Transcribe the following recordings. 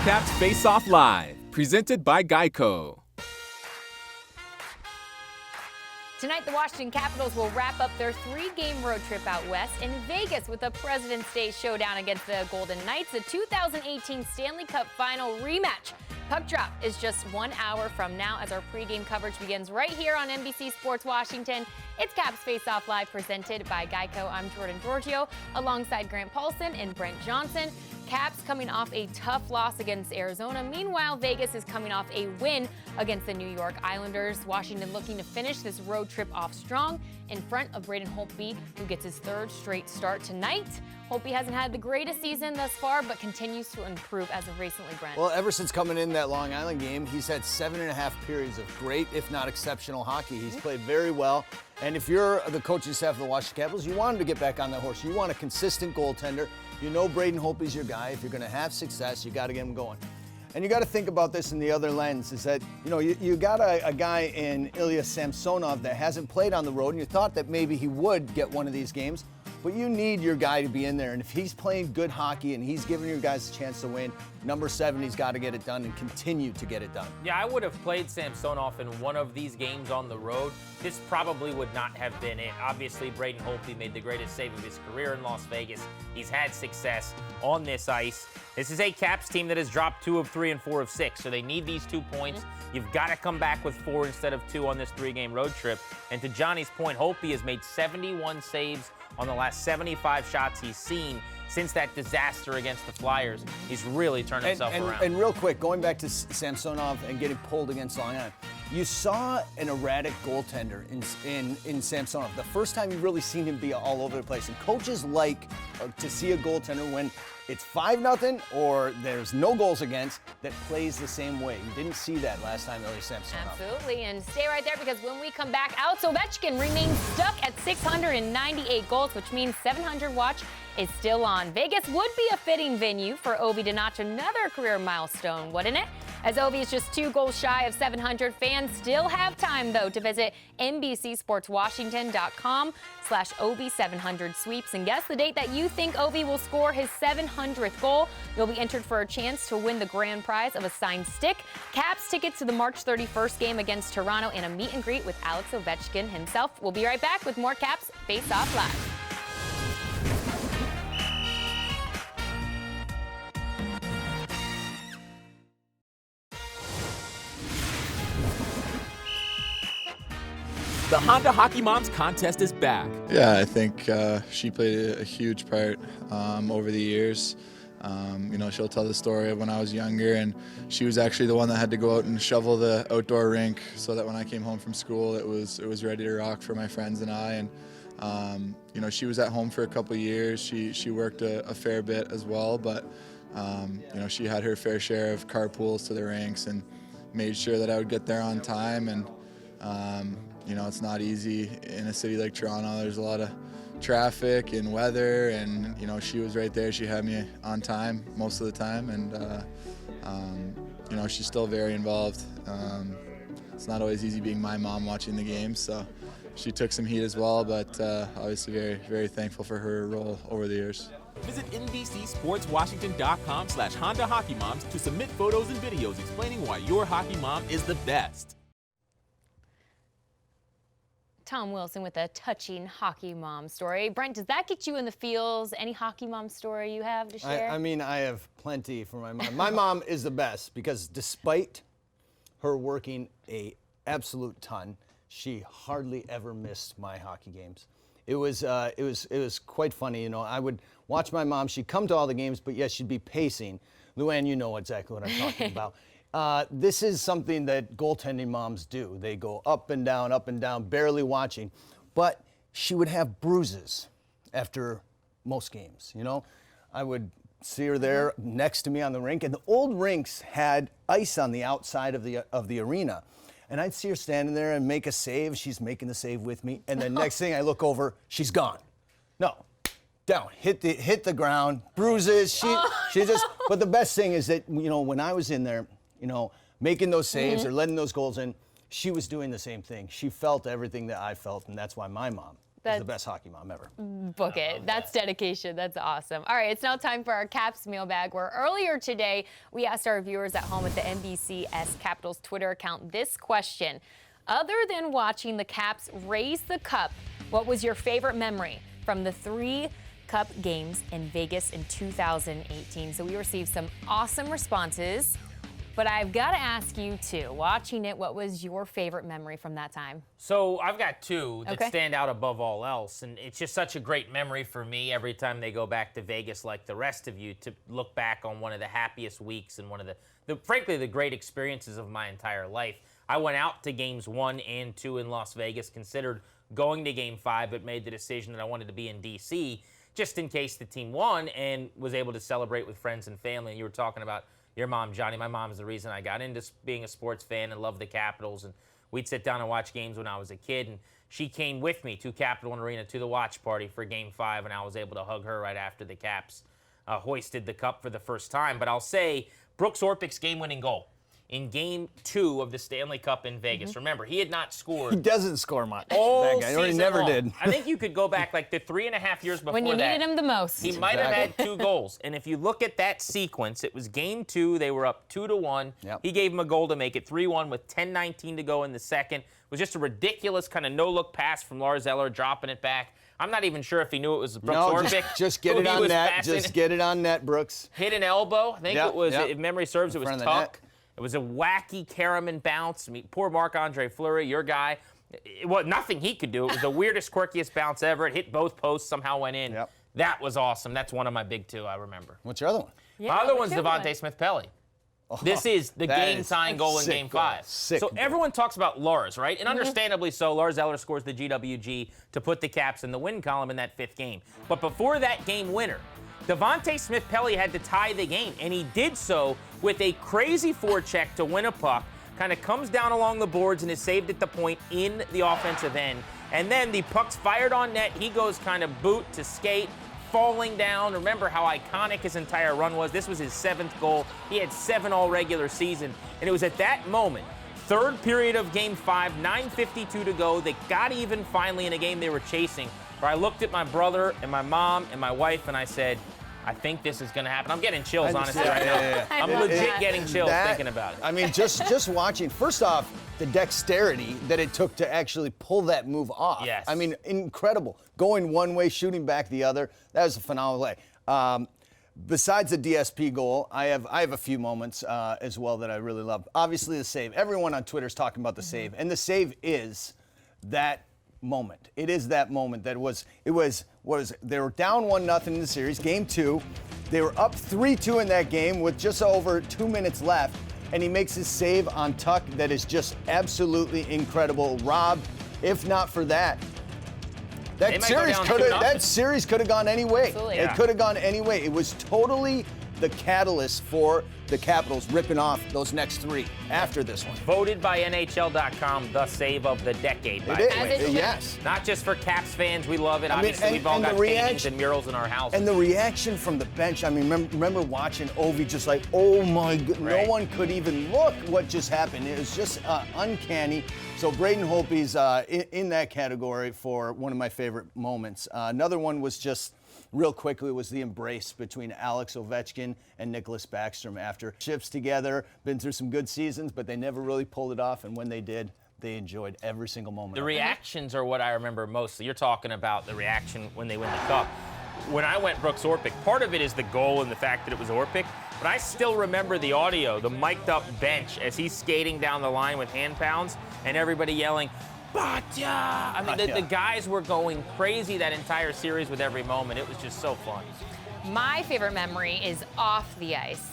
Caps Faceoff Live, presented by Geico. Tonight, the Washington Capitals will wrap up their 3-game road trip out west in Vegas with a President's Day showdown against the Golden Knights, the 2018 Stanley Cup Final rematch. Puck drop is just 1 hour from now as our pregame coverage begins right here on NBC Sports Washington. It's Caps Face-Off Live presented by Geico. I'm Jordan Giorgio alongside Grant Paulson and Brent Johnson. Caps coming off a tough loss against Arizona. Meanwhile, Vegas is coming off a win against the New York Islanders. Washington looking to finish this road trip off strong in front of Braden Holtby, who gets his 3rd straight start tonight. Holtby hasn't had the greatest season thus far, but continues to improve as of recently, Brent. Well, ever since coming in that Long Island game, he's had 7.5 periods of great, if not exceptional hockey. He's played very well. And if you're the coaching staff of the Washington Capitals, you want him to get back on that horse. You want a consistent goaltender. You know Braden Holtby's your guy. If you're going to have success, you got to get him going. And you got to think about this in the other lens, is that, you got a guy in Ilya Samsonov that hasn't played on the road, and you thought that maybe he would get one of these games. But you need your guy to be in there. And if he's playing good hockey and he's giving your guys a chance to win, number 7, he's got to get it done and continue to get it done. Yeah, I would have played Samsonov in one of these games on the road. This probably would not have been it. Obviously, Braden Holtby made the greatest save of his career in Las Vegas. He's had success on this ice. This is a Caps team that has dropped 2 of 3 and 4 of 6, so they need these 2 points. You've got to come back with 4 instead of 2 on this 3-game road trip. And to Johnny's point, Holtby has made 71 saves on the last 75 shots he's seen since that disaster against the Flyers. He's really turned himself around. And real quick, going back to Samsonov and getting pulled against Long Island, you saw an erratic goaltender in Samsonov. The first time you've really seen him be all over the place. And coaches like to see a goaltender when it's 5-0 or there's no goals against that plays the same way. You didn't see that last time, Ilya Samsonov. Absolutely, and stay right there because when we come back, Alex Ovechkin remains stuck at 698 goals, which means 700 watch is still on. Vegas would be a fitting venue for Ovi to notch another career milestone, wouldn't it? As Ovi is just 2 goals shy of 700, fans still have time, though, to visit NBCSportsWashington.com/Ovi700 sweeps and guess the date that you think Ovi will score his 700th goal. You'll be entered for a chance to win the grand prize of a signed stick, Caps tickets to the March 31st game against Toronto, and a meet and greet with Alex Ovechkin himself. We'll be right back with more Caps Face Off Live. The Honda Hockey Moms contest is back. Yeah, I think she played a huge part over the years. She'll tell the story of when I was younger, and she was actually the one that had to go out and shovel the outdoor rink so that when I came home from school, it was ready to rock for my friends and I. And she was at home for a couple of years. She worked a fair bit as well, but she had her fair share of carpools to the rinks and made sure that I would get there on time. And it's not easy in a city like Toronto. There's a lot of traffic and weather, and she was right there. She had me on time most of the time, and she's still very involved. It's not always easy being my mom watching the games, so she took some heat as well, but obviously very, very thankful for her role over the years. Visit NBCSportsWashington.com/Honda Hockey Moms to submit photos and videos explaining why your hockey mom is the best. Tom Wilson with a touching hockey mom story. Brent, does that get you in the feels? Any hockey mom story you have to share? I have plenty for my mom. My mom is the best because despite her working a absolute ton, she hardly ever missed my hockey games. It was quite funny. I would watch my mom. She'd come to all the games, but yes, she'd be pacing. Luann, you know exactly what I'm talking about. This is something that goaltending moms do. They go up and down, barely watching. But she would have bruises after most games, I would see her there next to me on the rink, and the old rinks had ice on the outside of the arena. And I'd see her standing there and make a save. She's making the save with me. And then next thing I look over, she's gone. No, down, hit the ground, bruises. She just, but the best thing is that, when I was in there, making those saves or letting those goals in, she was doing the same thing. She felt everything that I felt, and that's why my mom is the best hockey mom ever. Book it. That's dedication. That's awesome. All right, it's now time for our Caps mailbag, where earlier today we asked our viewers at home at the NBCS Capitals Twitter account this question. Other than watching the Caps raise the cup, what was your favorite memory from the 3 Cup games in Vegas in 2018? So we received some awesome responses. But I've got to ask you, too, watching it, what was your favorite memory from that time? So I've got 2 that stand out above all else, and it's just such a great memory for me every time they go back to Vegas, like the rest of you, to look back on one of the happiest weeks and one of frankly, the great experiences of my entire life. I went out to games 1 and 2 in Las Vegas, considered going to game 5, but made the decision that I wanted to be in D.C. just in case the team won, and was able to celebrate with friends and family. And you were talking about your mom, Johnny. My mom is the reason I got into being a sports fan and loved the Capitals. And we'd sit down and watch games when I was a kid. And she came with me to Capital One Arena to the watch party for Game 5, and I was able to hug her right after the Caps hoisted the cup for the first time. But I'll say Brooks Orpik's game-winning goal in Game 2 of the Stanley Cup in Vegas. Remember, he had not scored. He doesn't score much. All that guy, or he season never long. did. I think you could go back like the 3.5 years before that. When you needed him the most. He might have had 2 goals. And if you look at that sequence, it was Game 2. They were up 2-1. Yep. He gave him a goal to make it 3-1 with 10:19 to go in the second. It was just a ridiculous kind of no-look pass from Lars Eller, dropping it back. I'm not even sure if he knew it was Brooks Orpik. Just get it on net. Just get it on net, Brooks. Hit an elbow. I think it was, if memory serves, it was Tuck. It was a wacky Karaman bounce. I mean, poor Marc-Andre Fleury, your guy. Nothing he could do. It was the weirdest, quirkiest bounce ever. It hit both posts, somehow went in. Yep. That was awesome. That's one of my big 2 I remember. What's your other one? Yeah, My other one's Devontae Smith-Pelly. This is the game-tying goal in Game 5. So everyone talks about Lars, right? And understandably so, Lars Eller scores the GWG to put the Caps in the win column in that 5th game. But before that game winner, Devontae Smith-Pelly had to tie the game, and he did so with a crazy forecheck to win a puck, kind of comes down along the boards and is saved at the point in the offensive end. And then the puck's fired on net. He goes kind of boot to skate, falling down. Remember how iconic his entire run was. This was his 7th goal. He had 7 all regular season. And it was at that moment, 3rd period of Game 5, 9:52 to go. They got even finally in a game they were chasing, where I looked at my brother and my mom and my wife, and I said, I think this is going to happen. I'm getting chills, honestly, right now. I'm legit getting chills thinking about it. I mean, just watching. First off, the dexterity that it took to actually pull that move off. Yes. I mean, incredible. Going one way, shooting back the other. That was a phenomenal play. Besides the DSP goal, I have a few moments as well that I really love. Obviously, the save. Everyone on Twitter is talking about the save, and the save is that moment. It is that moment that they were down 1-0 in the series, Game 2. They were up 3-2 in that game with just over 2 minutes left, and he makes his save on Tuck that is just absolutely incredible. Rob, if not for that, that series could have gone any way. Absolutely. It could have gone any way. It was totally the catalyst for the Capitals ripping off those next 3 after this one. Voted by NHL.com the save of the decade, by the way. Yes. Not just for Caps fans, we love it. Obviously, we've all got paintings and murals in our houses. And the reaction from the bench, I mean, remember watching Ovi just like, oh my God, no one could even look what just happened. It was just uncanny. So Braden Holtby's in that category for one of my favorite moments. Another one was just, real quickly, was the embrace between Alex Ovechkin and Nicholas Backstrom after ships together. Been through some good seasons, but they never really pulled it off. And when they did, they enjoyed every single moment. The reactions are what I remember mostly. You're talking about the reaction when they win the cup. When I went Brooks Orpik, part of it is the goal and the fact that it was Orpik, but I still remember the audio, the mic'd up bench as he's skating down the line with hand pounds and everybody yelling, Batya! I mean, the guys were going crazy that entire series with every moment. It was just so fun. My favorite memory is off the ice.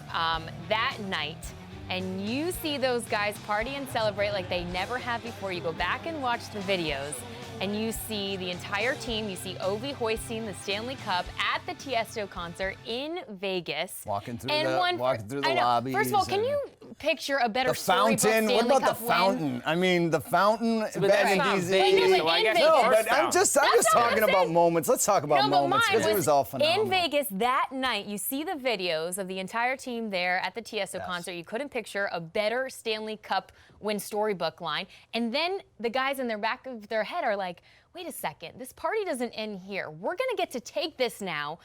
That night, and you see those guys party and celebrate like they never have before. You go back and watch the videos, and you see the entire team. You see Ovi hoisting the Stanley Cup at the Tiesto concert in Vegas. Walking through the lobby. First of all, can you picture a better the fountain? Stanley what about Cup the fountain? Win? I mean, the fountain. But that's not Vegas. Vegas, so I guess No, but I'm just talking about moments. Let's talk about moments because it was all phenomenal. In Vegas that night, you see the videos of the entire team there at the Tiesto concert. You couldn't picture a better Stanley Cup win storybook line. And then the guys in their back of their head are like, wait a second, this party doesn't end here. We're going to get to take this now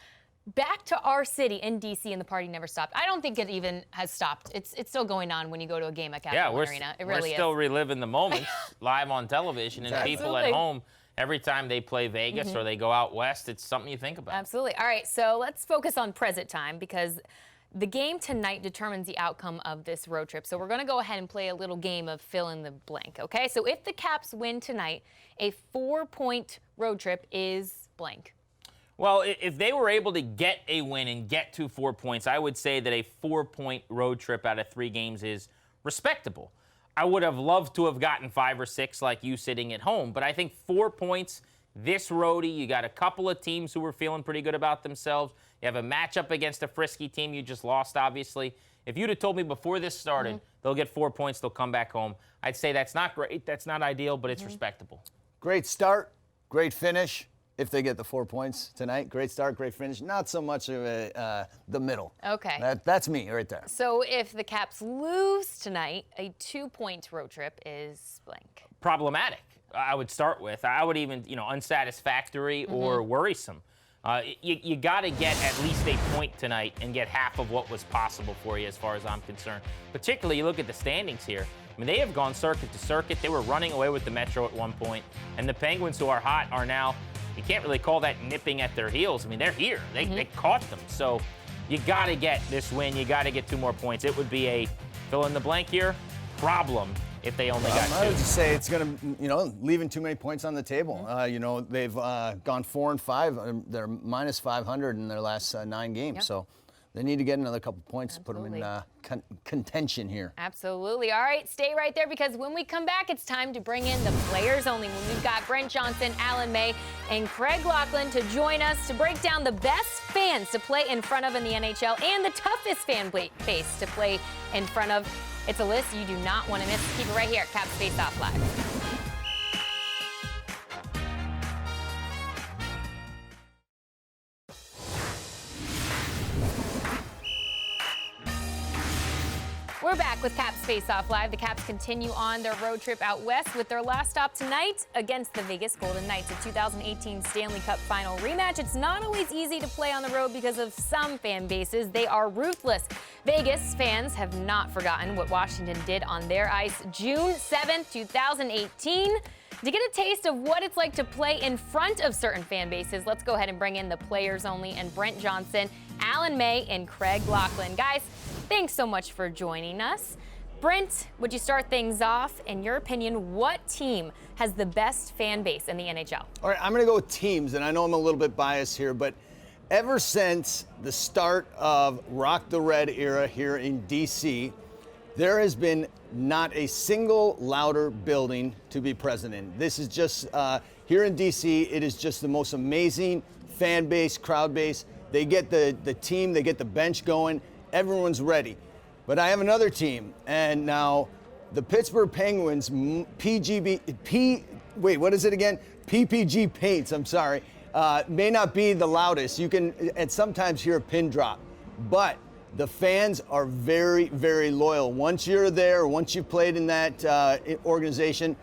back to our city in D.C., and the party never stopped. I don't think it even has stopped. It's still going on when you go to a game at Capital Arena. It really we're still reliving the moments live on television, and people at home, every time they play Vegas or they go out west, it's something you think about. Absolutely. All right, so let's focus on present time because the game tonight determines the outcome of this road trip. So we're going to go ahead and play a little game of fill in the blank, okay? So if the Caps win tonight, a 4-point road trip is blank. Well, if they were able to get a win and get to 4 points, I would say that a 4-point road trip out of 3 games is respectable. I would have loved to have gotten 5 or 6 like you sitting at home, but I think 4 points this roadie, you got a couple of teams who were feeling pretty good about themselves. You have a matchup against a frisky team you just lost, obviously. If you'd have told me before this started, they'll get 4 points, they'll come back home, I'd say that's not great, that's not ideal, but it's respectable. Great start, great finish. If they get the 4 points tonight, great start, great finish. Not so much of the middle. Okay. That's me right there. So if the Caps lose tonight, a 2-point road trip is blank. Problematic, I would start with. I would even, unsatisfactory or worrisome. You got to get at least a point tonight and get half of what was possible for you as far as I'm concerned. Particularly, you look at the standings here. I mean, they have gone circuit to circuit. They were running away with the Metro at one point. And the Penguins, who are hot, are now, you can't really call that nipping at their heels. I mean, they're here. They caught them. So you got to get this win. You got to get 2 more points. It would be a fill in the blank here problem if they only got 2. I would just say it's going to, leaving too many points on the table. They've gone 4 and 5. They're minus 500 in their last 9 games. Yep. So they need to get another couple points to put them in contention here. Absolutely. All right, stay right there because when we come back, it's time to bring in the players only. When we've got Brent Johnson, Alan May, and Craig Laughlin to join us to break down the best fans to play in front of in the NHL and the toughest fan base to play in front of. It's a list you do not want to miss. Keep it right here at Caps Faceoff Live. We're back with Caps Faceoff Live. The Caps continue on their road trip out west with their last stop tonight against the Vegas Golden Knights, a 2018 Stanley Cup Final rematch. It's not always easy to play on the road because of some fan bases. They are ruthless. Vegas fans have not forgotten what Washington did on their ice June 7th, 2018. To get a taste of what it's like to play in front of certain fan bases, let's go ahead and bring in the players only and Brent Johnson, Alan May, and Craig Laughlin. Guys, thanks so much for joining us. Brent, would you start things off? In your opinion, what team has the best fan base in the NHL? All right, I'm going to go with teams, and I know I'm a little bit biased here, but ever since the start of Rock the Red era here in D.C., there has been not a single louder building to be present in. This is just, here in D.C., it is just the most amazing fan base, crowd base. They get the team, they get the bench going. Everyone's ready. But I have another team, and now the Pittsburgh Penguins, PPG Paints, I'm sorry, may not be the loudest. You can and sometimes hear a pin drop, but the fans are very, very loyal. Once you're there, once you've played in that organization,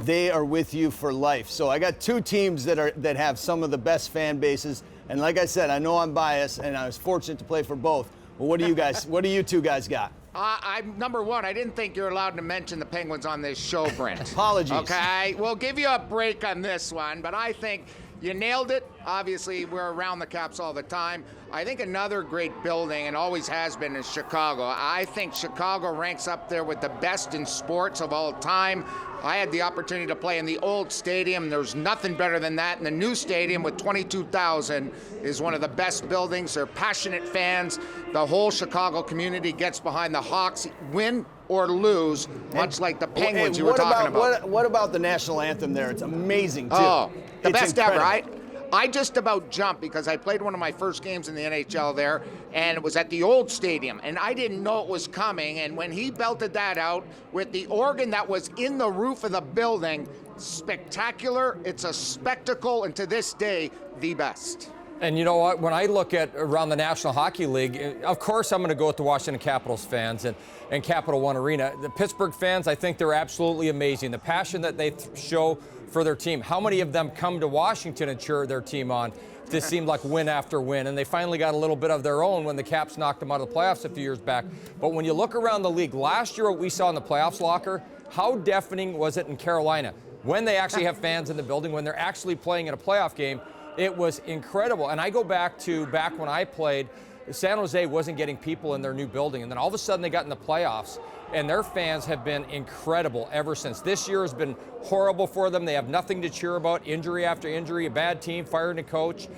they are with you for life. So I got 2 teams that have some of the best fan bases, and like I said, I know I'm biased, and I was fortunate to play for both. Well, what do you 2 guys got? I'm number one. I didn't think you were allowed to mention the Penguins on this show, Brent. Apologies. Okay, we'll give you a break on this one, but I think you nailed it. Obviously, we're around the Caps all the time. I think another great building, and always has been, is Chicago. I think Chicago ranks up there with the best in sports of all time. I had the opportunity to play in the old stadium. There's nothing better than that. And the new stadium with 22,000 is one of the best buildings. They're passionate fans. The whole Chicago community gets behind the Hawks, win or lose, much like the Penguins you were talking about. What about the national anthem there? It's amazing, too. Oh, the It's best incredible. ever. I just about jumped because I played one of my first games in the NHL there, and it was at the old stadium, and I didn't know it was coming. And when he belted that out with the organ that was in the roof of the building, spectacular. It's a spectacle, and to this day, the best. And you know what? When I look at around the National Hockey League, of course I'm going to go with the Washington Capitals fans and Capital One Arena. The Pittsburgh fans, I think they're absolutely amazing. The passion that they show for their team. How many of them come to Washington and cheer their team on? This seemed like win after win, and they finally got a little bit of their own when the Caps knocked them out of the playoffs a few years back. But when you look around the league, last year what we saw in the playoffs, Locker, how deafening was it in Carolina? When they actually have fans in the building, when they're actually playing in a playoff game, it was incredible. And I go back when I played, San Jose wasn't getting people in their new building. And then all of a sudden they got in the playoffs, and their fans have been incredible ever since. This year has been horrible for them. They have nothing to cheer about, injury after injury, a bad team, firing a coach.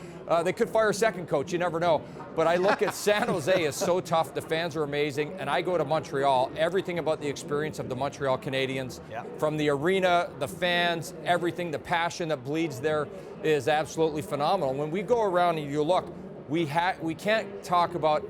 They could fire a second coach, you never know. But I look at San Jose is so tough. The fans are amazing. And I go to Montreal. Everything about the experience of the Montreal Canadiens, from the arena, the fans, everything, the passion that bleeds there is absolutely phenomenal. When we go around and you look, we can't talk about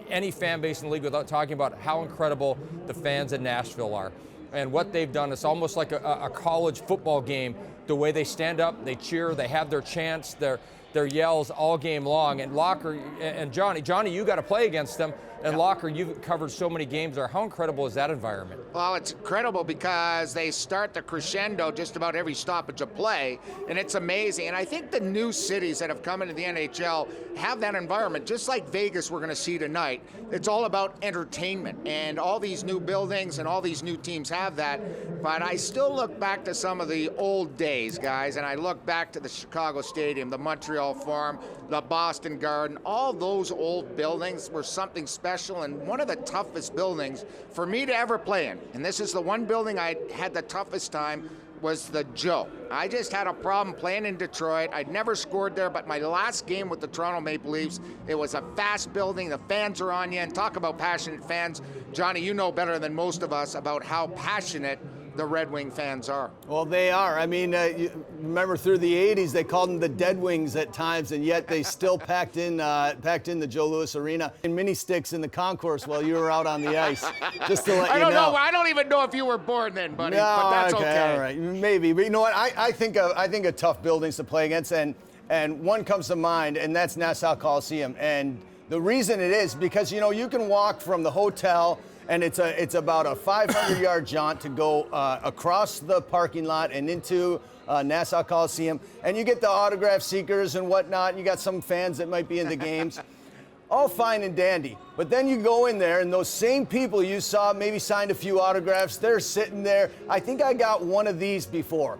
any fan base in the league without talking about how incredible the fans in Nashville are. And what they've done, it's almost like a college football game, the way they stand up, they cheer, they have their chants, their yells all game long. And Locker and Johnny, you got to play against them. And Locker, you've covered so many games there. How incredible is that environment? Well, it's incredible because they start the crescendo just about every stoppage of play, and it's amazing. And I think the new cities that have come into the NHL have that environment, just like Vegas we're going to see tonight. It's all about entertainment, and all these new buildings and all these new teams have that. But I still look back to some of the old days, guys, and I look back to the Chicago Stadium, the Montreal Forum, the Boston Garden. All those old buildings were something special, and one of the toughest buildings for me to ever play in, and this is the one building I had the toughest time, was the Joe. I just had a problem playing in Detroit. I'd never scored there, but my last game with the Toronto Maple Leafs, it was a fast building. The fans are on you, and talk about passionate fans. Johnny, you know better than most of us about how passionate the Red Wing fans are. Well, they are. I mean, you remember through the 80s, they called them the Dead Wings at times, and yet they still packed in the Joe Louis Arena in mini sticks in the concourse while you were out on the ice. Just to let you know. I don't even know if you were born then, buddy. No, but that's okay. All right, maybe. But you know what? I think of tough buildings to play against, and one comes to mind, and that's Nassau Coliseum. And the reason it is because you can walk from the hotel, and it's about a 500-yard jaunt to go across the parking lot and into Nassau Coliseum, and you get the autograph seekers and whatnot, and you got some fans that might be in the games. All fine and dandy. But then you go in there, and those same people you saw maybe signed a few autographs, they're sitting there. I think I got one of these before,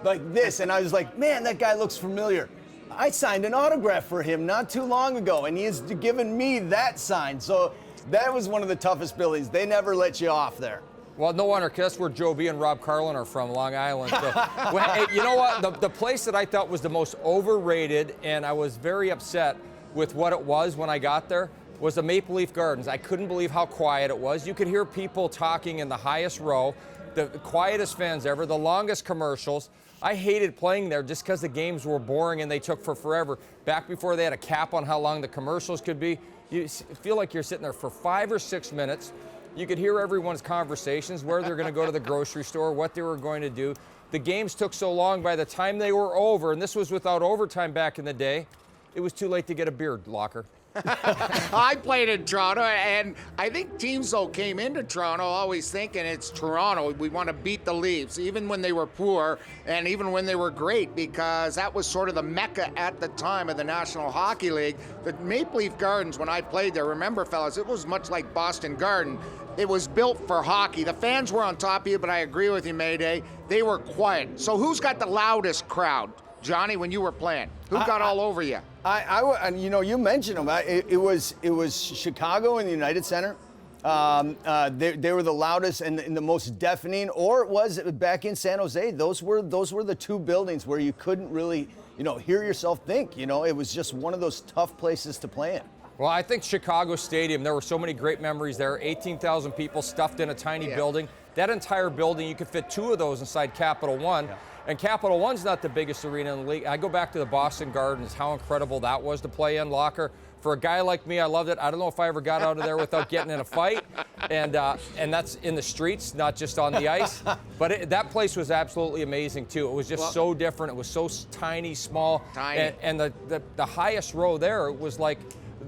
like this, and I was like, man, that guy looks familiar. I signed an autograph for him not too long ago, and he has given me that sign. So that was one of the toughest buildings. They never let you off there. Well, no wonder, because that's where Joe B. and Rob Carlin are from, Long Island. So, well, you know what? The place that I thought was the most overrated, and I was very upset with what it was when I got there, was the Maple Leaf Gardens. I couldn't believe how quiet it was. You could hear people talking in the highest row, the quietest fans ever, the longest commercials. I hated playing there just because the games were boring and they took forever. Back before they had a cap on how long the commercials could be, you feel like you're sitting there for 5 or 6 minutes. You could hear everyone's conversations, where they're going to go to the grocery store, what they were going to do. The games took so long, by the time they were over, and this was without overtime back in the day, it was too late to get a beer, Locker. I played in Toronto, and I think teams, though, came into Toronto always thinking it's Toronto. We want to beat the Leafs, even when they were poor and even when they were great, because that was sort of the mecca at the time of the National Hockey League. The Maple Leaf Gardens, when I played there, remember, fellas, it was much like Boston Garden. It was built for hockey. The fans were on top of you, but I agree with you, Mayday. They were quiet. So who's got the loudest crowd? Johnny, when you were playing, who got all over you? And you mentioned them. It was Chicago and the United Center. They were the loudest and the most deafening. Or it was back in San Jose. Those were the two buildings where you couldn't really hear yourself think. It was just one of those tough places to play in. Well, I think Chicago Stadium, there were so many great memories there. 18,000 people stuffed in a tiny building. That entire building, you could fit 2 of those inside Capital One. Yeah. And Capital One's not the biggest arena in the league. I go back to the Boston Gardens, how incredible that was to play in, Locker. For a guy like me, I loved it. I don't know if I ever got out of there without getting in a fight. And that's in the streets, not just on the ice. But that place was absolutely amazing, too. It was just so different. It was so tiny, small. Tiny. And the highest row there was like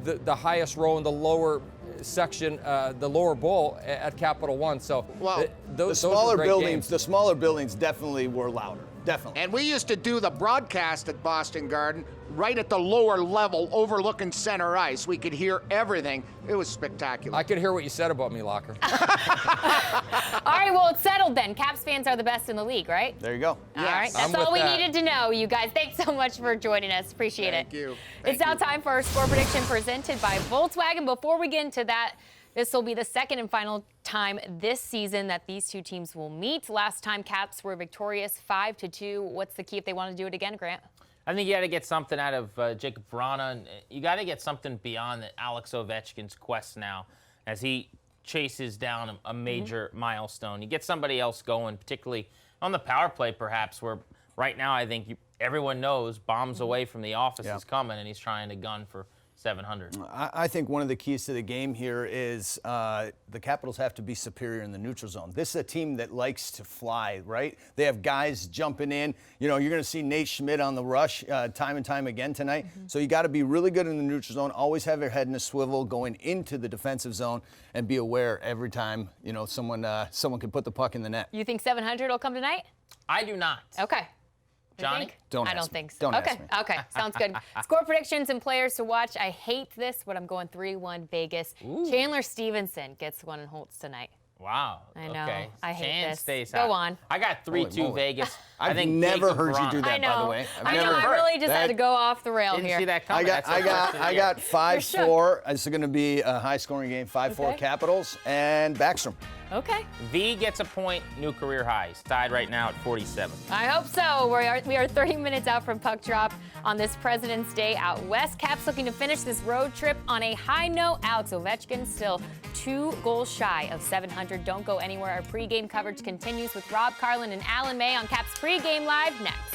the highest row in the lower section, the lower bowl at Capital One. So those were great games. The smaller buildings definitely were louder. Definitely. And we used to do the broadcast at Boston Garden right at the lower level overlooking center ice. We could hear everything. It was spectacular. I could hear what you said about me, Locker. All right, well, it's settled then. Caps fans are the best in the league, right? There you go. All right, that's all we needed to know, you guys. Thanks so much for joining us. Appreciate it. Thank you. It's now time for our score prediction presented by Volkswagen. Before we get into that, this will be the second and final time this season that these two teams will meet. Last time Caps were victorious 5-2. What's the key if they want to do it again, Grant? I think you got to get something out of Jacob Vrana. You got to get something beyond Alex Ovechkin's quest now as he chases down a major milestone. You get somebody else going, particularly on the power play perhaps, where right now I think everyone knows bombs away from the office is coming, and he's trying to gun for 700. I think one of the keys to the game here is the Capitals have to be superior in the neutral zone. This is a team that likes to fly, right? They have guys jumping in. You know, you're going to see Nate Schmidt on the rush time and time again tonight. So you got to be really good in the neutral zone. Always have your head in a swivel going into the defensive zone and be aware every time, you know, someone can put the puck in the net. You think 700 will come tonight? I do not. Okay. Johnny? Think? Don't I ask don't me. think so. Don't okay. ask me. Okay. Sounds good. Score predictions and players to watch. I hate this, but I'm going 3-1 Vegas. Chandler Stevenson gets one in Holtz tonight. Wow. I know. Okay. I hate Chan this. Stays Go out. on. I got 3-2 Vegas. I I've think never Jacob heard you do Vrana- that, I know. by the way. I know. I really just had to go off the rail Didn't here. see that coming. I That's the first of the got year. 5-4. It's going to be a high-scoring game. 5-4 Okay. Capitals and Backstrom. Okay. V gets a point, new career highs. Tied right now at 47. I hope so. We are 30 minutes out from puck drop on this President's Day out west. Caps looking to finish this road trip on a high note. Alex Ovechkin still 2 goals shy of 700. Don't go anywhere. Our pregame coverage continues with Rob Carlin and Alan May on Caps Pregame Live next.